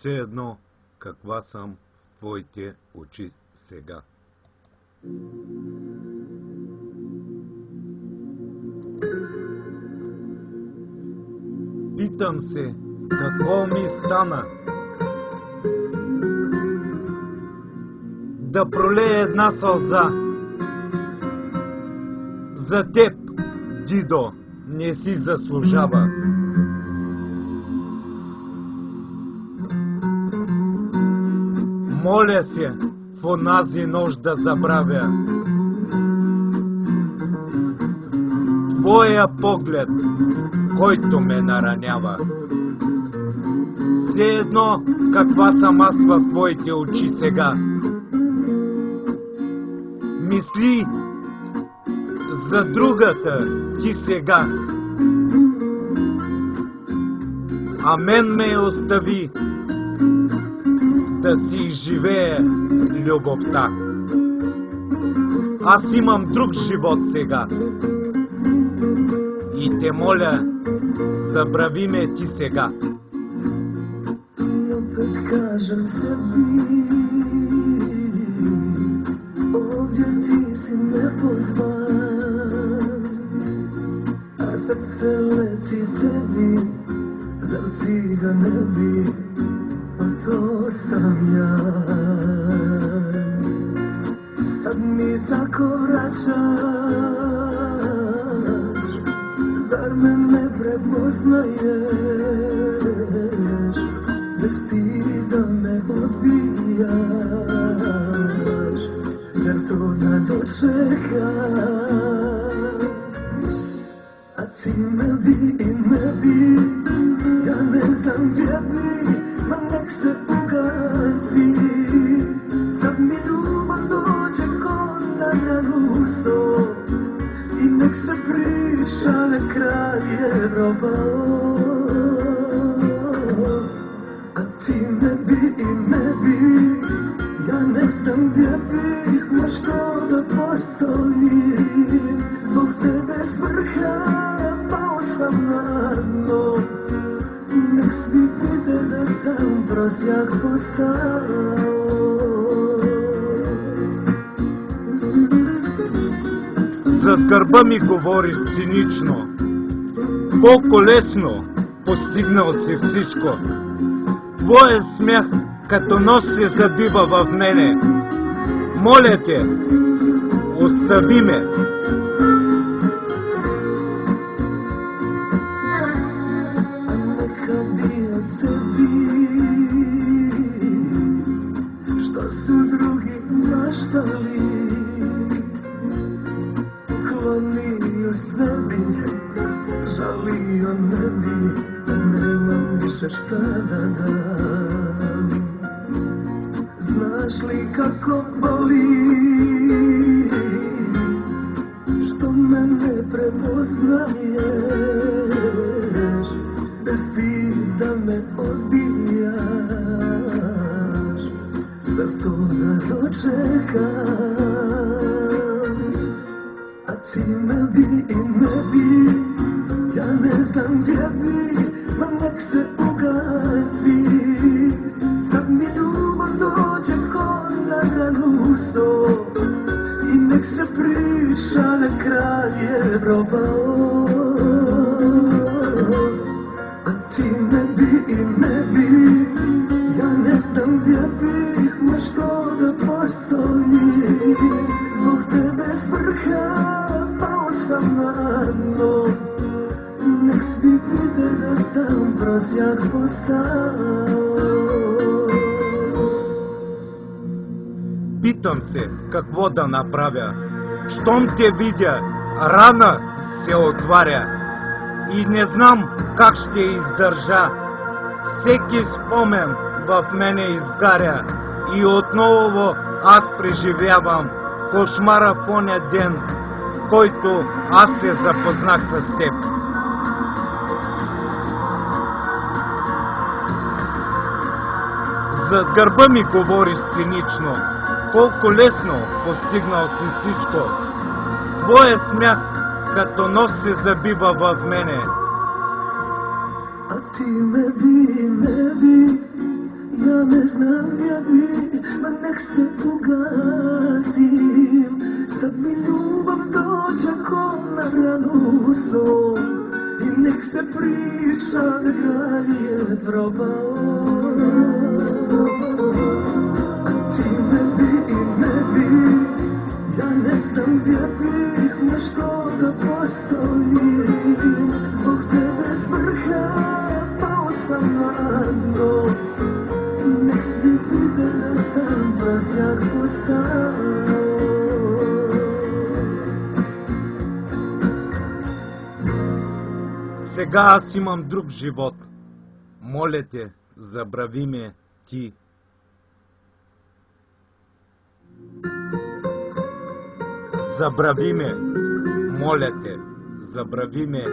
все едно каква съм в твоите очи сега. Питам се, какво ми стана? Да пролее една сълза. За теб, Дидо, не си заслужава. Моля се в онази нощ да забравя твоя поглед, който ме наранява. Все едно каква съм аз в твоите очи сега. Мисли за другата ти сега, а мен ме остави да си изживее любовта. Аз имам друг живот сега и те моля, забрави ме ти сега. Opet kažem sebi, ovdje ti si nepozvan, a srce leti tebi, zar ti ga ne bi, a to sam ja. Sad mi tako vraćaš, zar me ne prepoznaješ, bez ti da me odbijaš, zar to da dočekam? A ti me bi i ne bi, ja ne znam gdje bi, ma nek se ugasi. Sad mi ljubav dođe ko na ruso i nek se priča, nek kraj je robao. A ti ne bi i ne bi, ja ne znam gdje bih, ma što da postoji. Zbog tebe s vrha pao sam na dno, nek svi vide da sam prosjak postao. Зад гърба ми говориш цинично, колко лесно постигнал си всичко. Твоя смях като нож се забива в мене. Моля те, остави ме. Neka bi od tebi, što su drugi maštali, klonio sve bi, žalio ne bi, nemam više šta da dam. Znaš li kako boli, što me ne prepoznaješ, bez ti da me odbijaš, zar to da dočekam? A ti me bi i ne bi, ja ne znam gdje bi, ma nek se ugasi. Sad mi ljubav dođe ko na ruso i nek se priča, nek kraj je robao. A ti ne bi i ne bi, ja ne znam gdje bih, ma što da postoji. Zbog tebe s vrha pao sam na dno, nek svi vide da sam prosjak postao. Питам се, какво да направя. Щом те видя, рана се отваря. И не знам как ще издържа. Всеки спомен в мене изгаря. И отново аз преживявам кошмара в оня ден, в който аз се запознах с теб. Зад гърба ми говориш цинично, колко лесно постигнал си всичко. Твоя смях като нож се забива в мене. A ti me bi, ne bi, не знам дяби, ма нек се погасим. Sad mi ljubav dođe ko na ranu сон I nek se priča da grad je propao. A ti me bi i ne bi, ja ne znam gdje bi, na što da postojim. Zbog tebe s vrha pao sam na dno. Nek svi vide da sam praznak postao. Сега аз имам друг живот. Моля те, забрави ме ти. Забрави ме, моля те, забрави ме.